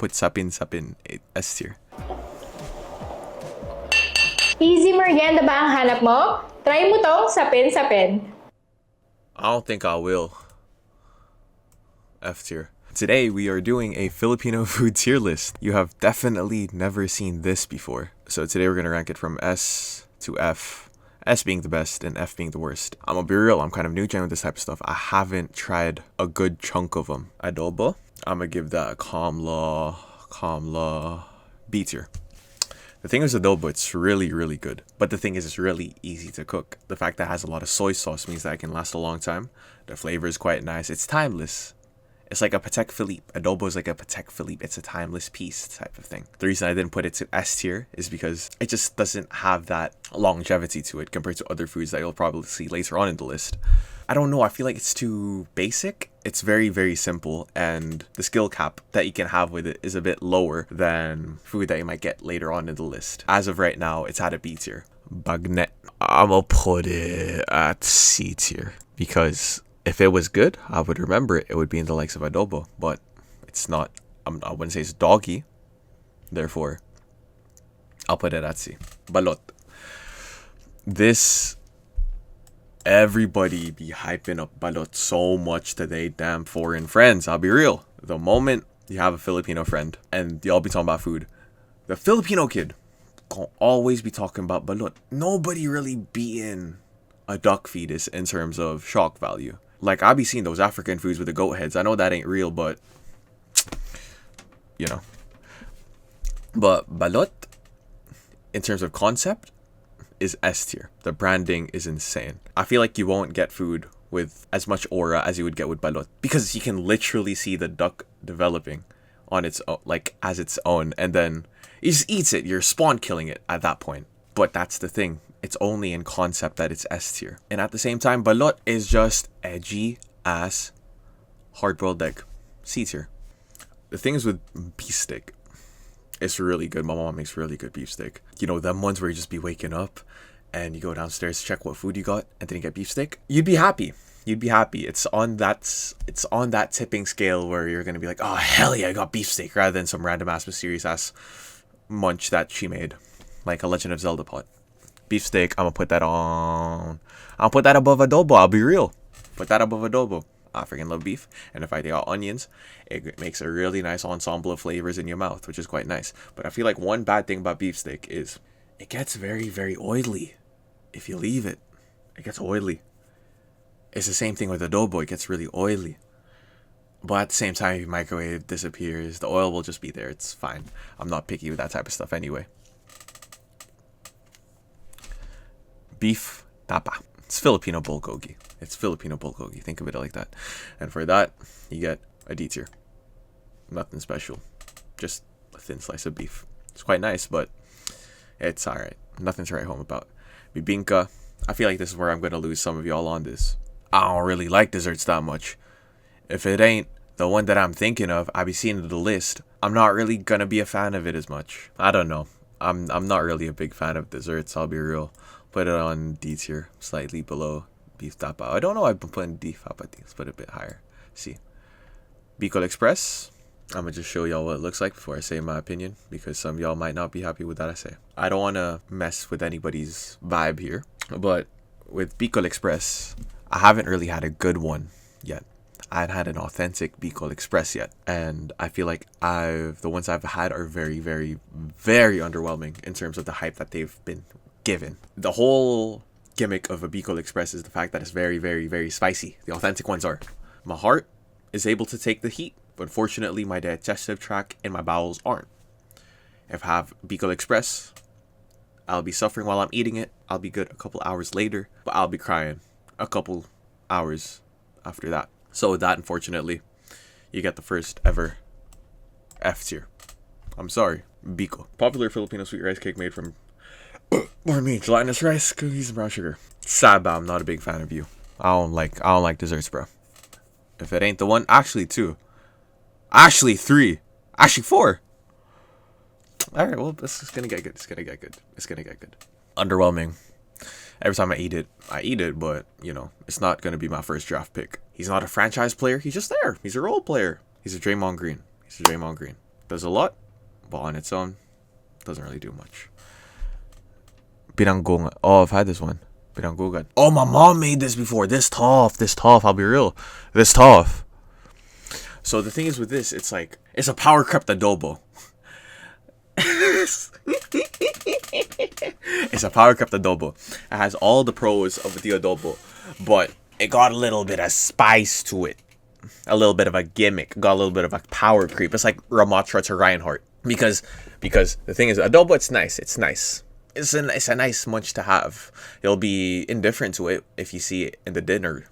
put sapin S tier. Easy merienda ba ang hanap mo? Try mo tong sapin-sapin. I don't think I will. F tier. Today we are doing a Filipino food tier list. You have definitely never seen this before. So today we're gonna rank it from S to F. S being the best and F being the worst. I'm gonna be real, I'm kind of new gen with this type of stuff. I haven't tried a good chunk of them. Adobo, I'm gonna give that a calm law, B tier. The thing is adobo, it's really, really good. But the thing is, it's really easy to cook. The fact that it has a lot of soy sauce means that it can last a long time. The flavor is quite nice. It's timeless. It's like a Patek Philippe. Adobo is like a Patek Philippe. It's a timeless piece type of thing. The reason I didn't put it to S tier is because it just doesn't have that longevity to it compared to other foods that you'll probably see later on in the list. I don't know. I feel like it's too basic. It's very, very simple. And the skill cap that you can have with it is a bit lower than food that you might get later on in the list. As of right now, it's at a B tier. Bagnet. I'm gonna put it at C tier because if it was good, I would remember it. It would be in the likes of adobo, but it's not. I wouldn't say it's doggy. Therefore, I'll put it at C. Balot. This, everybody be hyping up balot so much to they damn foreign friends. I'll be real. The moment you have a Filipino friend and y'all be talking about food, the Filipino kid gonna always be talking about balot. Nobody really beating a duck fetus in terms of shock value. Like, I be seeing those African foods with the goat heads. I know that ain't real, but, you know. But balot, in terms of concept, is S tier. The branding is insane. I feel like you won't get food with as much aura as you would get with balot because you can literally see the duck developing on its own, like, as its own, and then he just eats it. You're spawn killing it at that point. But that's the thing. It's only in concept that it's S tier. And at the same time, balot is just edgy ass hard-boiled egg. C tier. The thing is with beef steak, it's really good. My mom makes really good beef steak. You know, them ones where you just be waking up and you go downstairs to check what food you got and then you get beef steak. You'd be happy. You'd be happy. It's on that tipping scale where you're gonna be like, oh hell yeah, I got beef steak, rather than some random ass mysterious ass munch that she made. Like a Legend of Zelda pot. Beef steak, I'm gonna put that on. I'll put that above adobo. I'll be real. Put that above adobo. I freaking love beef. And if I take out onions, it makes a really nice ensemble of flavors in your mouth, which is quite nice. But I feel like one bad thing about beef steak is it gets very, very oily. If you leave it, it gets oily. It's the same thing with adobo. It gets really oily. But at the same time, if you microwave, it disappears. The oil will just be there. It's fine. I'm not picky with that type of stuff anyway. Beef tapa. It's Filipino bulgogi. It's Filipino bulgogi. Think of it like that. And for that, you get a D tier. Nothing special. Just a thin slice of beef. It's quite nice, but it's alright. Nothing to write home about. Bibingka. I feel like this is where I'm going to lose some of y'all on this. I don't really like desserts that much. If it ain't the one that I'm thinking of, I be seeing the list, I'm not really going to be a fan of it as much. I don't know. I'm not really a big fan of desserts, I'll be real. Put it on D tier, slightly below beef tapa. I don't know why I've been putting beef tapa. Let's put it a bit higher. See. Bicol Express. I'm going to just show y'all what it looks like before I say my opinion, because some of y'all might not be happy with that I say. I don't want to mess with anybody's vibe here, but with Bicol Express, I haven't really had a good one yet. I haven't had an authentic Bicol Express yet, and I feel like the ones I've had are very, very, very underwhelming in terms of the hype that they've been given. The whole gimmick of a Bicol Express is the fact that it's very, very, very spicy. The authentic ones are. My heart is able to take the heat, but unfortunately my digestive tract and my bowels aren't. If I have Bicol Express, I'll be suffering while I'm eating it. I'll be good a couple hours later, but I'll be crying a couple hours after that. So with that, unfortunately, you get the first ever F tier. I'm sorry, Bicol. Popular Filipino sweet rice cake made from gelatinous rice, cookies, and brown sugar. Sad, but I'm not a big fan of you. I don't like desserts, bro. If it ain't the one, actually two. Actually three. Actually four. Alright, well, this is gonna get good. It's gonna get good. Underwhelming. Every time I eat it, but, you know, it's not gonna be my first draft pick. He's not a franchise player, he's just there. He's a role player. He's a Draymond Green. Does a lot, but on its own, doesn't really do much. Pinanggungan. Oh, I've had this one. Pinanggungan. Oh, my mom made this before. This tough. I'll be real. This tough. So the thing is with this, it's like, it's a power crept adobo. It's a power crept adobo. It has all the pros of the adobo, but it got a little bit of spice to it. A little bit of a gimmick. Got a little bit of a power creep. It's like Ramatra to Reinhardt. Because the thing is, adobo, it's nice. It's nice. It's a nice munch to have. You'll be indifferent to it if you see it in the dinner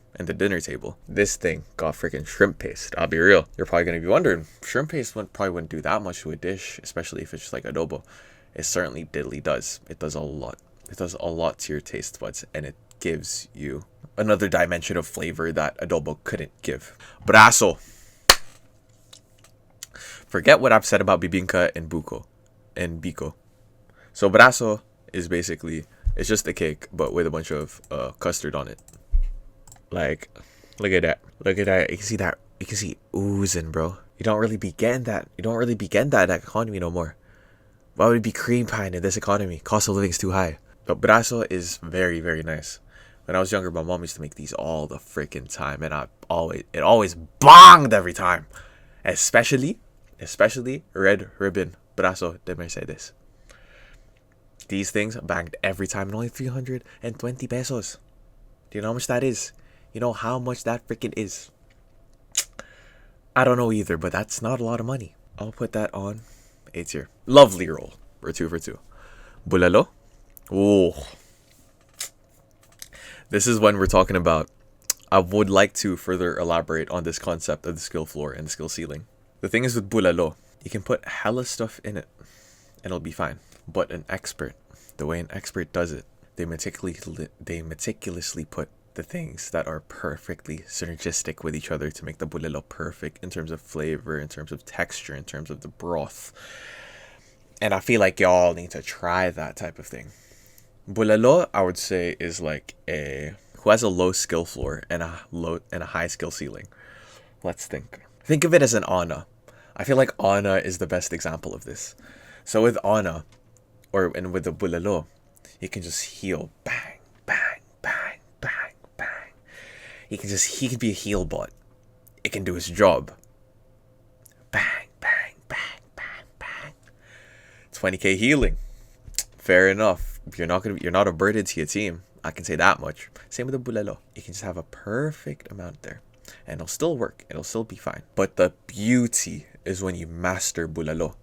table. This thing got freaking shrimp paste. I'll be real. You're probably gonna be wondering, shrimp paste probably wouldn't do that much to a dish, especially if it's just like adobo. It certainly diddly does. It does a lot. It does a lot to your taste buds, and it gives you another dimension of flavor that adobo couldn't give. Braso. Forget what I've said about bibingka and biko. So braso is basically, it's just a cake, but with a bunch of custard on it. Like, look at that. Look at that. You can see that. You can see oozing, bro. You don't really be getting that. You don't really be getting that in that economy no more. Why would it be cream pie in this economy? Cost of living is too high. But braso is very, very nice. When I was younger, my mom used to make these all the freaking time, and it always bonged every time. Especially red ribbon braso de Mercedes. These things banged every time, and only 320 pesos. Do you know how much that is? You know how much that freaking is? I don't know either, but that's not a lot of money. I'll put that on A tier. Lovely roll. We're 2 for 2. Bulalo. Oh. This is when we're talking about, I would like to further elaborate on this concept of the skill floor and the skill ceiling. The thing is with bulalo, you can put hella stuff in it and it'll be fine. But an expert, the way an expert does it, they meticulously put the things that are perfectly synergistic with each other to make the bulalo perfect in terms of flavor, in terms of texture, in terms of the broth. And I feel like y'all need to try that type of thing. Bulalo, I would say, is like who has a low skill floor and a high skill ceiling. Let's think. Think of it as an Ana. I feel like Ana is the best example of this. So with Ana, and with the bulalo, you can just heal, bang, bang, bang, bang, bang. He can be a heal bot. It can do his job. Bang, bang, bang, bang, bang. 20k healing. Fair enough. You're not a burden to your team. I can say that much. Same with the bulalo. You can just have a perfect amount there. And it'll still work. It'll still be fine. But the beauty is when you master bulalo.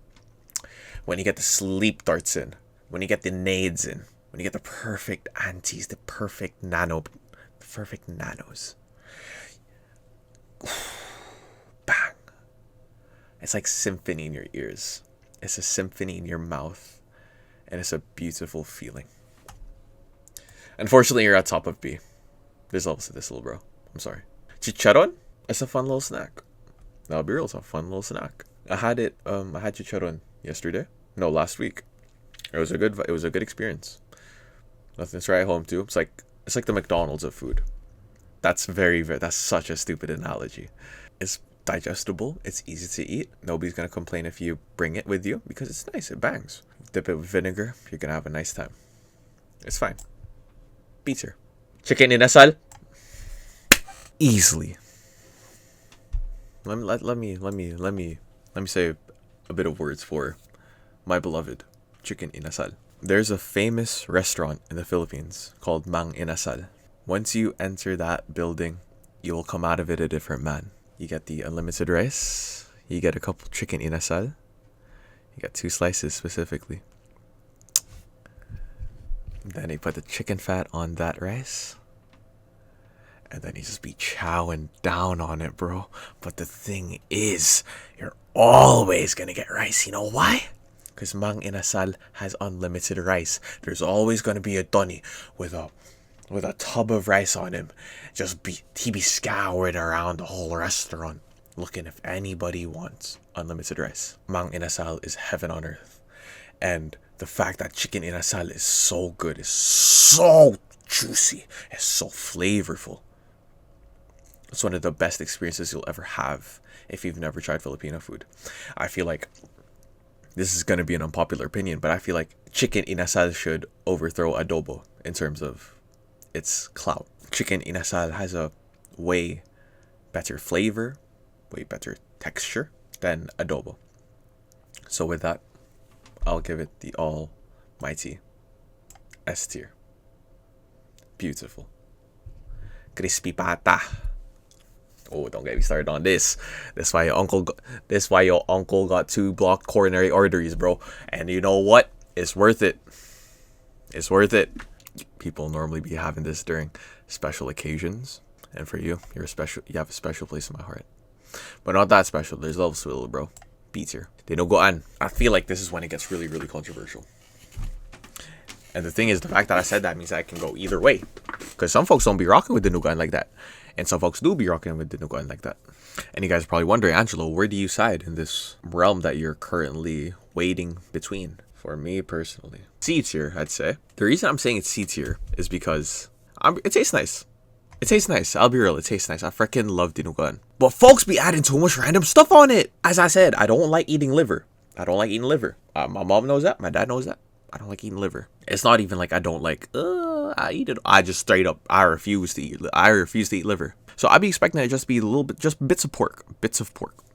When you get the sleep darts in. When you get the nades in. When you get the perfect antis. The perfect nanos. Bang. It's like symphony in your ears. It's a symphony in your mouth. And it's a beautiful feeling. Unfortunately, you're at top of B. There's levels to this, little bro. I'm sorry. Chicharon? It's a fun little snack. That'll be real. It's a fun little snack. I had chicharon yesterday. No, last week. It was a good experience. Nothing to try at home too. It's like the McDonald's of food. That's such a stupid analogy. It's digestible. It's easy to eat. Nobody's gonna complain if you bring it with you because it's nice. It bangs. Dip it with vinegar. You're gonna have a nice time. It's fine. Pizza. Chicken inasal. Easily. Let me say a bit of words for my beloved chicken inasal. There's a famous restaurant in the Philippines called Mang Inasal. Once you enter that building, you will come out of it a different man. You get the unlimited rice. You get a couple chicken inasal. You got 2 slices specifically. Then they put the chicken fat on that rice. And then you just be chowing down on it, bro. But the thing is, you're always gonna get rice. You know why? Because Mang Inasal has unlimited rice. There's always gonna be a Donny with a tub of rice on him. He be scouring around the whole restaurant looking if anybody wants unlimited rice. Mang Inasal is heaven on earth. And the fact that chicken inasal is so good, is so juicy, is so flavorful. It's one of the best experiences you'll ever have if you've never tried Filipino food. I feel like this is gonna be an unpopular opinion, but I feel like chicken inasal should overthrow adobo in terms of its clout. Chicken inasal has a way better flavor, way better texture than adobo. So with that, I'll give it the almighty S tier. Beautiful. Crispy pata. Oh, don't get me started on this. That's why your uncle got 2 blocked coronary arteries, bro. And you know what? It's worth it. It's worth it. People normally be having this during special occasions, and for you, you have a special place in my heart. But not that special. There's levels to it, bro. B tier. They don't go on. I feel like this is when it gets really, really controversial. And the thing is, the fact that I said that means I can go either way. Because some folks don't be rocking with the Nugan like that. And some folks do be rocking with the Nugan like that. And you guys are probably wondering, Angelo, where do you side in this realm that you're currently wading between? For me personally, C tier, I'd say. The reason I'm saying it's C tier is because it tastes nice. It tastes nice. I'll be real, it tastes nice. I freaking love dinuguan. But folks be adding too much random stuff on it. As I said, I don't like eating liver. My mom knows that. My dad knows that. I don't like eating liver. It's not even like I don't like, I eat it. I just straight up, I refuse to eat liver. So I'd be expecting it to just be a little bit, just bits of pork.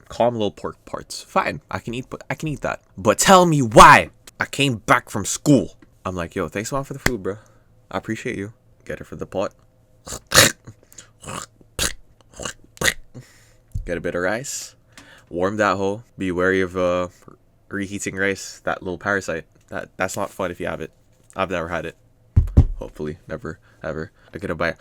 Calm little pork parts. Fine, I can eat that. But tell me why I came back from school. I'm like, yo, thanks a lot for the food, bro. I appreciate you. Get it for the pot. Get a bit of rice. Warm that hoe. Be wary of reheating rice. That little parasite. That's not fun if you have it. I've never had it. Hopefully, never, ever. I get a bite.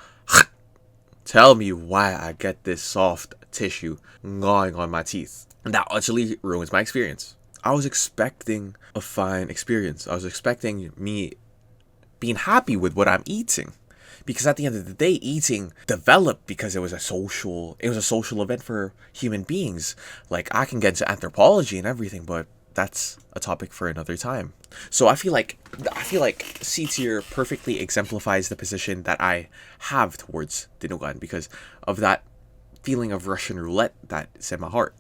Tell me why I get this soft tissue gnawing on my teeth. And that actually ruins my experience. I was expecting a fine experience. I was expecting me being happy with what I'm eating. Because at the end of the day, eating developed because it was a social event for human beings. Like, I can get into anthropology and everything, but that's a topic for another time. So I feel like C tier perfectly exemplifies the position that I have towards dinuguan because of that feeling of Russian roulette that's in my heart.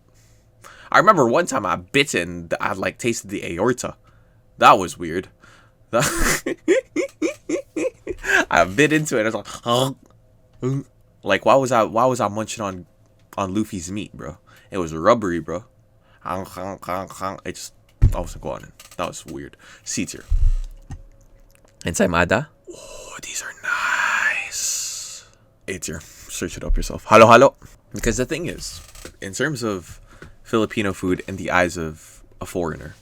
I remember one time I bit and I like tasted the aorta. That was weird. I bit into it. I was like, huh? Like why was I munching on Luffy's meat, bro? It was rubbery, bro. It just, I wasn't going in. That was weird. C tier. Ensaymada. Oh, these are nice. A tier. Search it up yourself. Halo halo. Because the thing is, in terms of Filipino food in the eyes of a foreigner,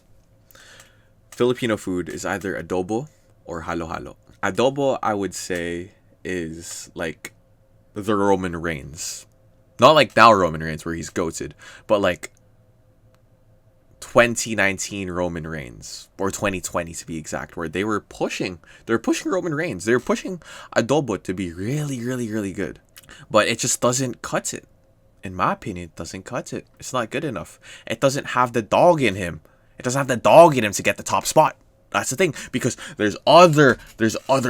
Filipino food is either adobo or halo halo. Adobo, I would say, is like the Roman Reigns. Not like now Roman Reigns where he's goated, but like 2019 Roman Reigns, or 2020 to be exact, where they're pushing Roman Reigns. They're pushing adobo to be really, really, really good. But it just doesn't cut it. In my opinion, it doesn't cut it. It's not good enough. It doesn't have the dog in him. It doesn't have the dog in him to get the top spot. That's the thing, because there's other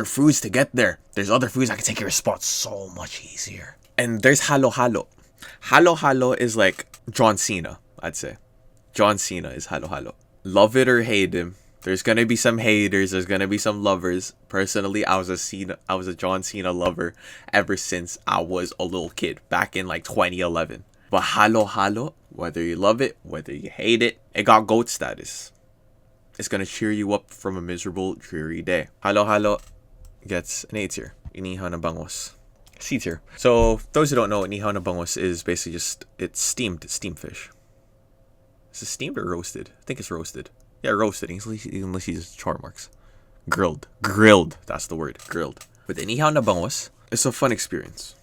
foods to get there. There's other foods that can take your spot so much easier. And there's halo halo. Halo halo is like John Cena, I'd say. John Cena is halo halo. Love it or hate him. There's gonna be some haters. There's gonna be some lovers. Personally, I was a John Cena lover ever since I was a little kid back in like 2011. But halo halo, whether you love it, whether you hate it, it got GOAT status. It's gonna cheer you up from a miserable, dreary day. Halo halo gets an A tier. Inihaw na bangos. C tier. So those who don't know, inihaw na bangos is basically just it's steamed fish. Is it steamed or roasted? I think it's roasted. Yeah, roasted. Unless he's char marks. Grilled. That's the word. Grilled. With inihaw na bangos, it's a fun experience.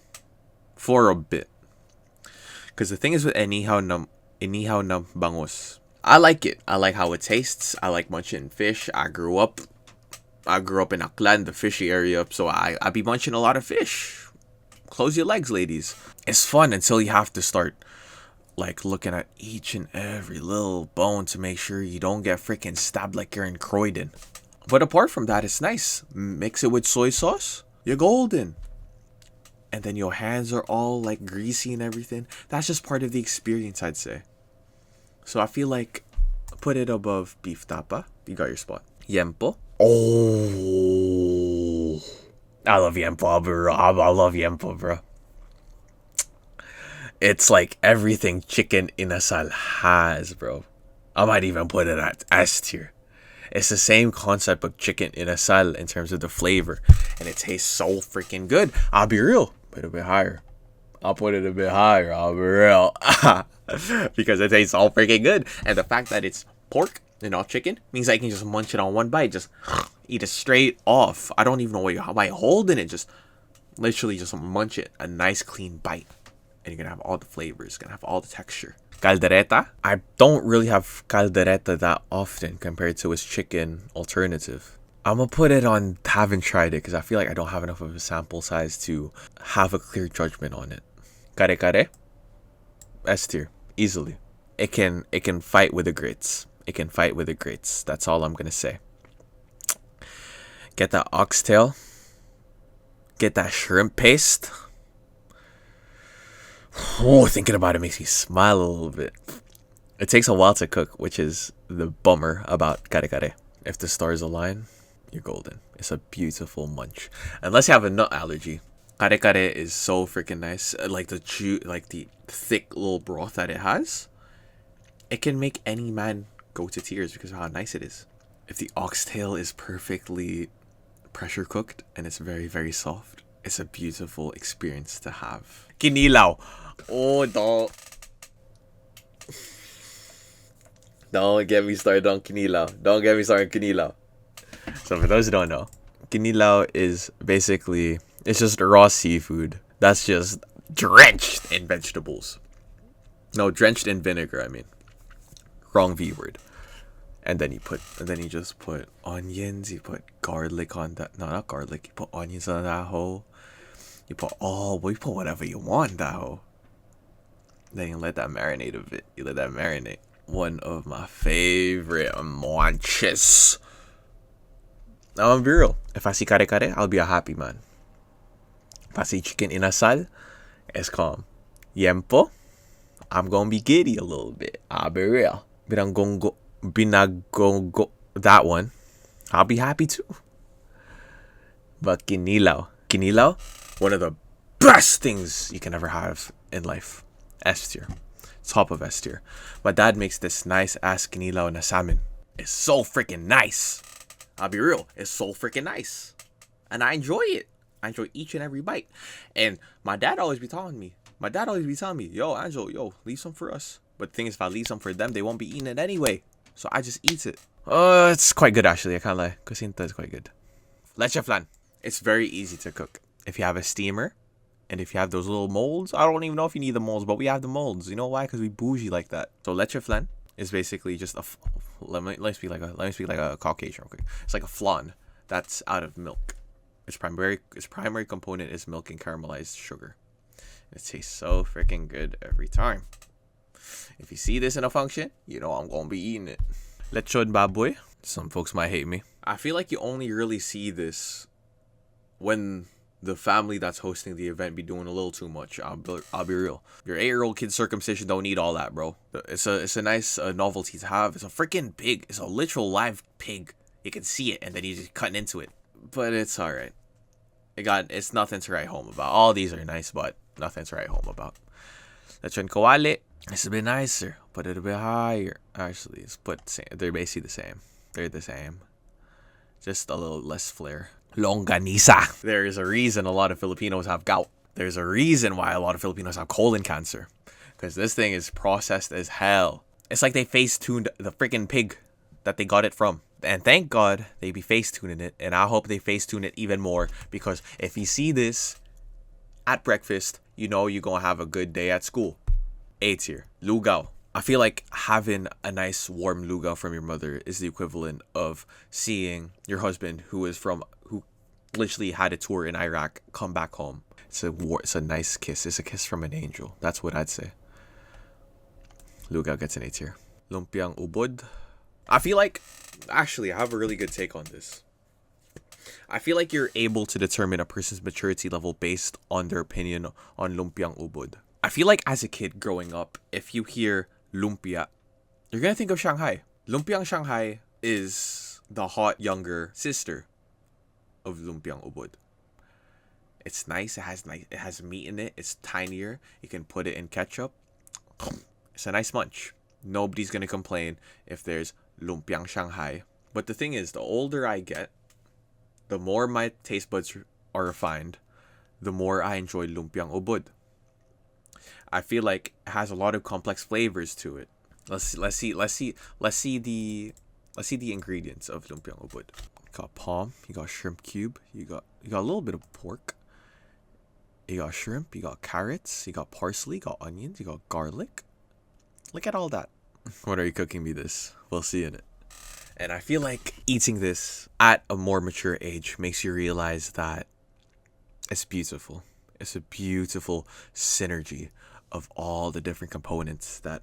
For a bit. Because the thing is with inihaw na bangos, I like it. I like how it tastes. I like munching fish. I grew up in Aklan, the fishy area, so I be munching a lot of fish. Close your legs, ladies. It's fun until you have to start like looking at each and every little bone to make sure you don't get freaking stabbed like you're in Croydon. But apart from that, it's nice. Mix it with soy sauce, you're golden. And then your hands are all like greasy and everything. That's just part of the experience, I'd say. So I feel like put it above beef tapa. You got your spot. Yempo. Oh, I love yempo, bro. I love yempo, bro. It's like everything chicken inasal has, bro. I might even put it at S tier. It's the same concept of chicken inasal in terms of the flavor, and it tastes so freaking good. I'll be real, put it a bit higher. I'll put it a bit higher. I'll be real, because it tastes so freaking good, and the fact that it's pork and not chicken means I can just munch it on one bite, just eat it straight off. I don't even know why am I holding it. Just literally just munch it, a nice clean bite, and you're gonna have all the flavors, gonna have all the texture. Caldereta. I don't really have caldereta that often compared to its chicken alternative. I'm gonna put it on haven't tried it because I feel like I don't have enough of a sample size to have a clear judgment on it. Kare kare. S tier. Easily. It can fight with the grits. It can fight with the grits. That's all I'm gonna say. Get that oxtail. Get that shrimp paste. Oh, thinking about it makes me smile a little bit. It takes a while to cook, which is the bummer about kare kare. If the stars align, you're golden. It's a beautiful munch. Unless you have a nut allergy. Kare kare is so freaking nice. Like the thick little broth that it has. It can make any man go to tears because of how nice it is. If the oxtail is perfectly pressure cooked and it's very, very soft, it's a beautiful experience to have. Kinilaw. Oh, don't get me started on kinilaw. Don't get me started on kinilaw. So for those who don't know, kinilaw is basically, it's just raw seafood that's just drenched in vegetables. No, drenched in vinegar, I mean. Wrong V word. And then you just put onions, you put garlic on that. No, not garlic. You put onions on that whole. You put whatever you want that whole. Then you let that marinate a bit. You let that marinate. One of my favorite munches. Now I'm be real. If I see kare kare, I'll be a happy man. If I see chicken inasal, it's calm. Yempo, I'm gonna be giddy a little bit. I'll be real. Binagonggo, that one, I'll be happy too. But kinilaw, one of the best things you can ever have in life. S tier. Top of S tier. My dad makes this nice ass kinilaw na salmon. It's so freaking nice. I'll be real. It's so freaking nice. And I enjoy it. I enjoy each and every bite. And my dad always be telling me, yo, Angelo, leave some for us. But the thing is, if I leave some for them, they won't be eating it anyway. So I just eat it. It's quite good actually. I can't lie. Cocinta is quite good. Leche flan. It's very easy to cook. If you have a steamer, and if you have those little molds, I don't even know if you need the molds, but we have the molds. You know why? Because we bougie like that. So leche flan is basically just let me speak like a Caucasian. Okay, it's like a flan that's out of milk. Its primary component is milk and caramelized sugar. It tastes so freaking good every time. If you see this in a function, you know I'm gonna be eating it. Lechon baboy. Some folks might hate me. I feel like you only really see this when the family that's hosting the event be doing a little too much. I'll be real. Your 8-year-old kid's circumcision don't need all that, bro. It's a nice novelty to have. It's a freaking pig. It's a literal live pig. You can see it, and then you're just cutting into it. But it's all right. It's nothing to write home about. All these are nice, but nothing to write home about. Lechon kawali. It's a bit nicer. Put it a bit higher. Actually, they're basically the same. They're the same. Just a little less flair. Longanisa. There is a reason a lot of Filipinos have gout. There's a reason why a lot of Filipinos have colon cancer. Because this thing is processed as hell. It's like they face-tuned the freaking pig that they got it from. And thank God they be face-tuning it. And I hope they face-tune it even more. Because if you see this at breakfast, you know you're going to have a good day at school. A tier. Lugaw. I feel like having a nice warm lugaw from your mother is the equivalent of seeing your husband who literally had a tour in Iraq come back home. It's a nice kiss. It's a kiss from an angel. That's what I'd say. Lugaw gets an A tier. Lumpiang ubod. I feel like, actually, I have a really good take on this. I feel like you're able to determine a person's maturity level based on their opinion on lumpiang ubod. I feel like as a kid growing up, if you hear lumpia, you're gonna think of Shanghai. Lumpiang Shanghai is the hot younger sister of lumpiang ubod. It's nice. It has meat in it. It's tinier. You can put it in ketchup. It's a nice munch. Nobody's gonna complain if there's lumpiang Shanghai. But the thing is, the older I get, the more my taste buds are refined, the more I enjoy lumpiang ubod. I feel like it has a lot of complex flavors to it. Let's see the ingredients of lumpiang ubod. You got palm, you got shrimp cube, you got a little bit of pork. You got shrimp, you got carrots, you got parsley, you got onions, you got garlic. Look at all that. When are you cooking me this? We'll see in it. And I feel like eating this at a more mature age makes you realize that it's beautiful. It's a beautiful synergy of all the different components that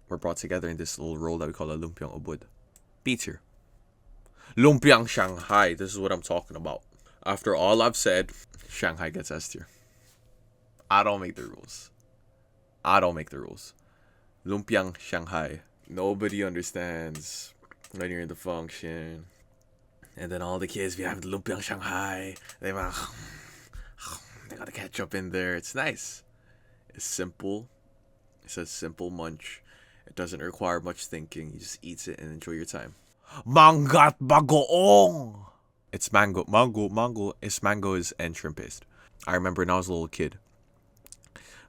were brought together in this little roll that we call a lumpiang ubod. B tier. Lumpiang Shanghai. This is what I'm talking about. After all I've said, Shanghai gets S tier. I don't make the rules. Lumpiang Shanghai. Nobody understands when you're in the function. And then all the kids be having the lumpiang Shanghai. They got the ketchup in there. It's nice. It's simple. It's a simple munch. It doesn't require much thinking. You just eat it and enjoy your time. Mangat bagoong. It's mango. It's mangoes and shrimp paste. I remember when I was a little kid,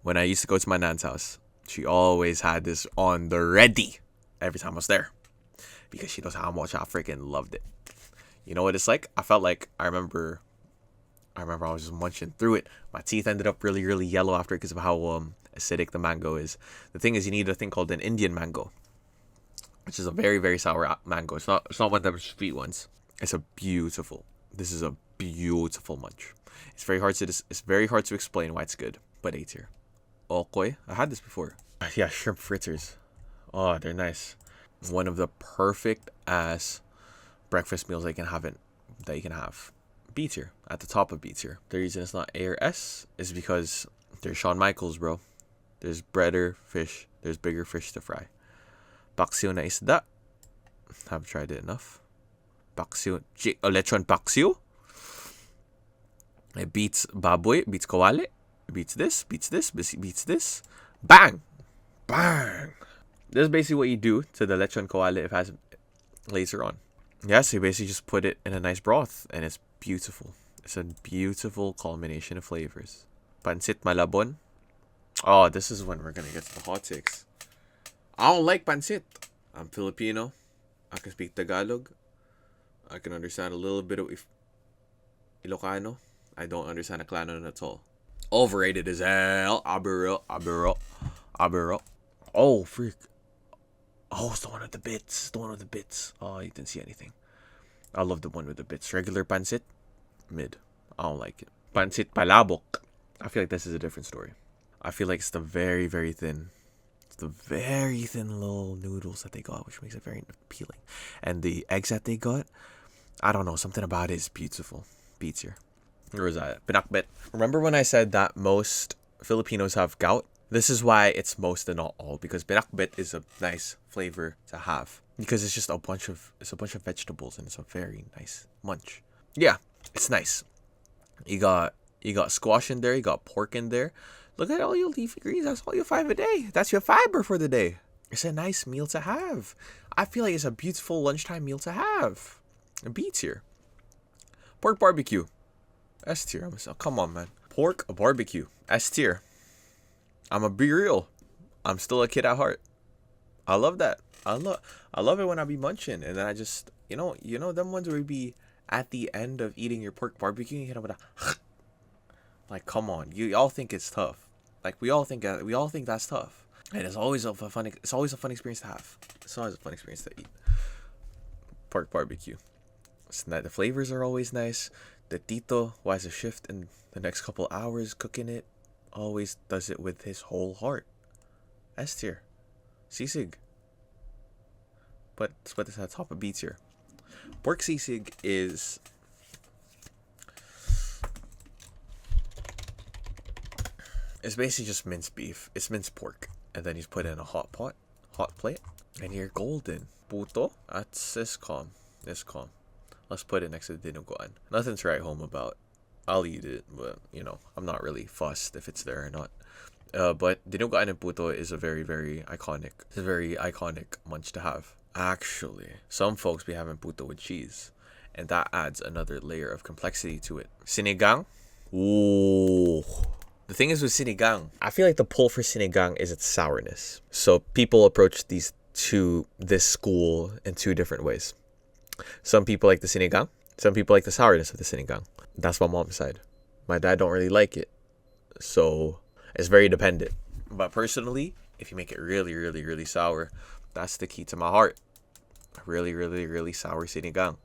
when I used to go to my nan's house, she always had this on the ready every time I was there, because she knows how much I freaking loved it. You know what it's like? I remember I was just munching through it. My teeth ended up really, really yellow after it because of how acidic the mango is. The thing is, you need a thing called an Indian mango, which is a very, very sour mango. It's not one of the sweet ones. This is a beautiful munch. It's very hard to explain why it's good, but A tier. Okoy, I had this before. Yeah, shrimp fritters. Oh, they're nice. One of the perfect ass breakfast meals that you can have. B tier, at the top of B tier. The reason it's not A or S is because there's Shawn Michaels, bro. There's breader fish. There's bigger fish to fry. Paksiw na isda. Haven't tried it enough. Paksiw, lechon paksiw. It beats baboy, beats kawali, beats this. Bang! This is basically what you do to the lechon kawali if it has later on. Yeah, so you basically just put it in a nice broth, and it's beautiful. It's a beautiful culmination of flavors. Pancit malabon. Oh, this is when we're gonna get to the hot takes. I don't like pancit. I'm Filipino. I can speak Tagalog. I can understand a little bit of Ilocano. I don't understand Aklanon at all. Overrated as hell. Abero. Oh, freak. Oh, it's the one with the bits. Oh, you didn't see anything. I love the one with the bits. Regular pancit, mid. I don't like it. Pancit palabok. I feel like this is a different story. I feel like it's the very, very thin. It's the very thin little noodles that they got, which makes it very appealing. And the eggs that they got, I don't know, something about it is beautiful. B tier. Where was that? Pinakbet. Remember when I said that most Filipinos have gout? This is why it's most and not all, because pinakbet is a nice flavor to have, because it's just a bunch of vegetables, and it's a very nice munch. Yeah, it's nice. You got squash in there, you got pork in there. Look at all your leafy greens. That's all you find a day. That's your fiber for the day. It's a nice meal to have. I feel like it's a beautiful lunchtime meal to have. B tier. Pork barbecue. S tier. Come on, man. Pork barbecue. S tier. I'ma be real. I'm still a kid at heart. I love that. I love it when I be munching, and then I just you know them ones where you be at the end of eating your pork barbecue, you hit up with a like, come on, you all think it's tough. Like we all think that's tough, and it's always a fun experience to have. It's always a fun experience to eat pork barbecue. The flavors are always nice. The tito who has a shift in the next couple hours cooking it always does it with his whole heart. S tier. Sisig. But let's put this at the top of B tier. Pork sisig is it's basically just minced beef. It's minced pork, and then you put it in a hot plate, and you're golden. puto. It's calm. It's calm. Let's put it next to dinuguan. Nothing to write home about. I'll eat it, but I'm not really fussed if it's there or not. But dinuguan and puto is a very, very iconic. It's a very iconic munch to have. Actually, some folks be having puto with cheese, and that adds another layer of complexity to it. Sinigang. Ooh. The thing is with sinigang, I feel like the pull for sinigang is its sourness. So people approach this school in two different ways. Some people like the sinigang. Some people like the sourness of the sinigang. That's my mom's side. My dad don't really like it. So it's very dependent. But personally, if you make it really, really, really sour, that's the key to my heart. Really, really, really sour sinigang.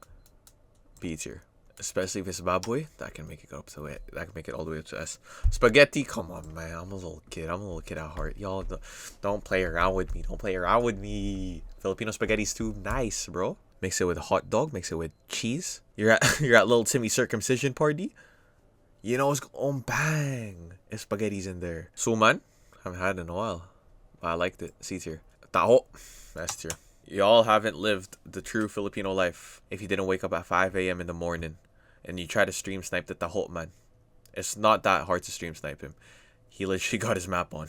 B tier. Especially if it's baboy, that can make it go up to it. That can make it all the way up to S. Spaghetti, come on, man. I'm a little kid. I'm a little kid at heart. Y'all don't play around with me. Don't play around with me. Filipino spaghetti's too nice, bro. Mix it with a hot dog. Mix it with cheese. You're at little Timmy circumcision party. You know it's on bang. If spaghetti's in there. Suman, haven't had it in a while, but I liked it. C tier. Taho, S tier. Y'all haven't lived the true Filipino life if you didn't wake up at 5 a.m. in the morning and you try to stream snipe the taho, man. It's not that hard to stream snipe him. He literally got his map on.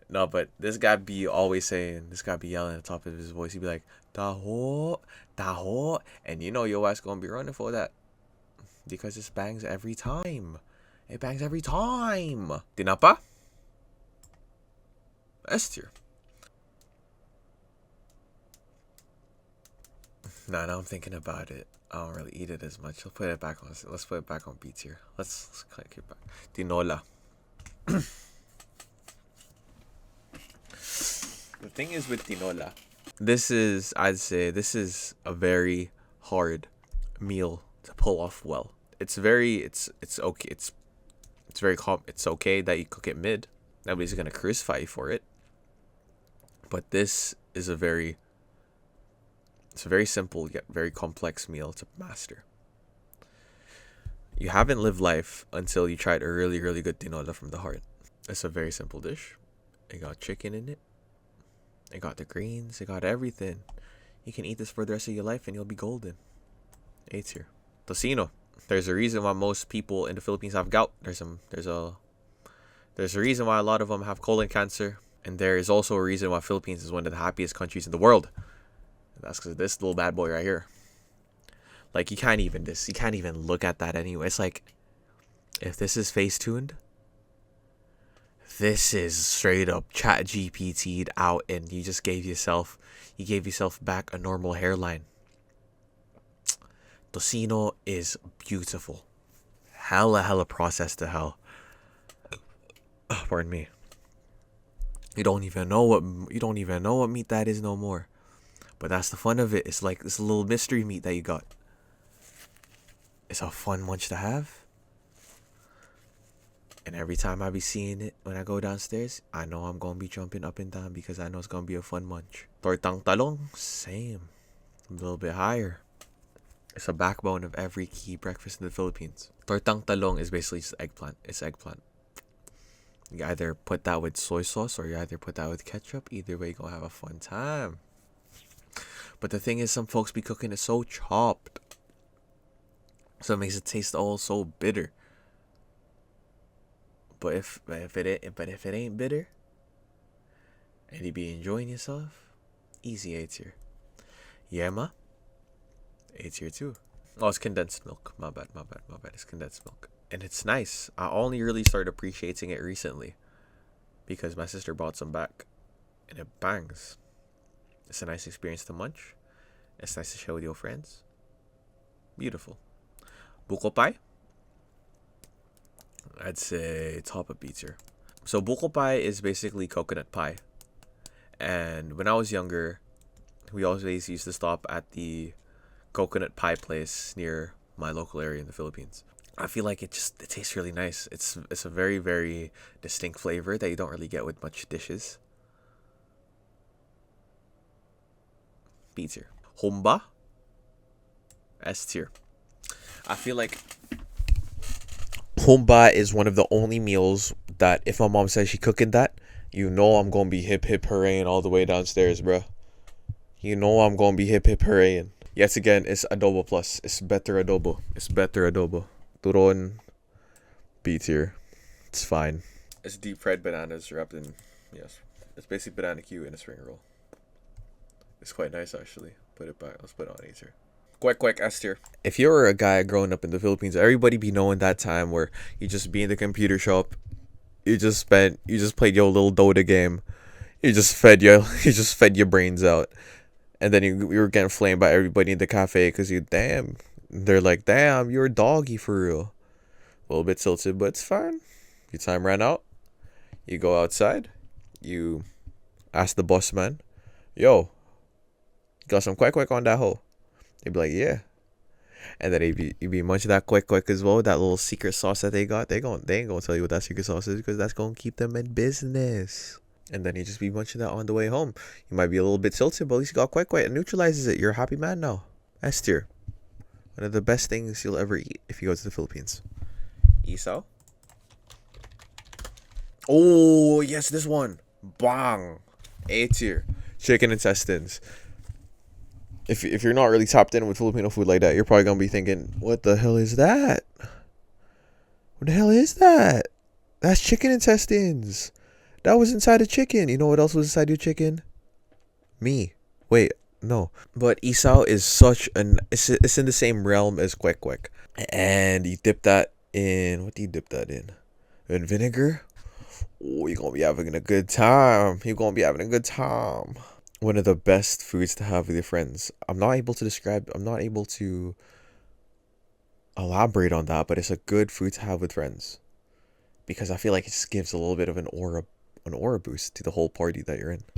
No, but this guy be always saying, this guy be yelling at the top of his voice. He'd be like, taho, taho. And you know your ass gonna be running for that. Because this bangs every time. It bangs every time. Tinapa? S tier. Nah, now I'm thinking about it. I don't really eat it as much. Let's put it back on B tier. Let's click it back. Tinola. The thing is with tinola, I'd say this is a very hard meal to pull off well. It's okay. It's okay that you cook it mid. Nobody's gonna crucify you for it. But this is it's a very simple yet very complex meal to master. You haven't lived life until you tried a really, really good tinola from the heart. It's a very simple dish. It got chicken in it. It got the greens. It got everything. You can eat this for the rest of your life and you'll be golden. A tier. Tocino. There's a reason why most people in the Philippines have gout. There's a reason why a lot of them have colon cancer. And there is also a reason why Philippines is one of the happiest countries in the world. That's because of this little bad boy right here. Like, you can't even look at that anyway. It's like, if this is face-tuned, this is straight up chat GPT'd out and you gave yourself back a normal hairline. Tocino is beautiful. Hella processed to hell. Pardon me. You don't even know what meat that is no more. But that's the fun of it. It's like this little mystery meat that you got. It's a fun munch to have. And every time I be seeing it when I go downstairs, I know I'm going to be jumping up and down because I know it's going to be a fun munch. Tortang talong, same. A little bit higher. It's a backbone of every key breakfast in the Philippines. Tortang talong is basically just eggplant. It's eggplant. You either put that with soy sauce or you either put that with ketchup. Either way, you're going to have a fun time. But the thing is, some folks be cooking it so chopped. So it makes it taste all so bitter. But if it ain't bitter, and you be enjoying yourself, easy A tier. Yema, A tier too. Oh, it's condensed milk. My bad. It's condensed milk. And it's nice. I only really started appreciating it recently. Because my sister bought some back. And it bangs. It's a nice experience to munch. It's nice to share with your friends. Beautiful. Buko pie. I'd say top of B tier. So buko pie is basically coconut pie. And when I was younger, we always used to stop at the coconut pie place near my local area in the Philippines. I feel like it tastes really nice. It's a very, very distinct flavor that you don't really get with much dishes. B tier. Humba. S tier. I feel like humba is one of the only meals that if my mom says she cooking that, you know I'm gonna be hip hip hooray all the way downstairs, bruh. You know I'm gonna be hip hip hooray. Yet again, it's adobo plus. It's better adobo. It's better adobo. Turon B tier. It's fine. It's deep fried bananas wrapped in, yes. It's basically banana Q in a spring roll. It's quite nice actually. Put it back. Let's put it on A tier. Quick S tier. If you're a guy growing up in the Philippines, everybody be knowing that time where you just be in the computer shop. You just played your little Dota game. You just fed your brains out. And then you were getting flamed by everybody in the cafe because they're like, damn, you're a doggy for real. A little bit tilted, but it's fine. Your time ran out. You go outside. You ask the boss man, yo, got some quick on that hoe? They'd be like, yeah. And then you be munching that quick as well. That little secret sauce that they got. They ain't gonna tell you what that secret sauce is because that's gonna keep them in business. And then you just be munching that on the way home. You might be a little bit tilted, but at least you got quick. It neutralizes it. You're a happy man now. S tier. One of the best things you'll ever eat if you go to the Philippines. Isaw. Oh yes, this one. Bang. A tier. Chicken intestines. If you're not really tapped in with Filipino food like that, you're probably gonna be thinking, what the hell is that? What the hell is that? That's chicken intestines. That was inside a chicken. You know what else was inside your chicken? Me. Wait, no. But isaw is it's in the same realm as kwek. And you dip that in, what do you dip that in? In vinegar? Oh, you're gonna be having a good time. One of the best foods to have with your friends. I'm not able to elaborate on that, but it's a good food to have with friends. Because I feel like it just gives a little bit of an aura boost to the whole party that you're in.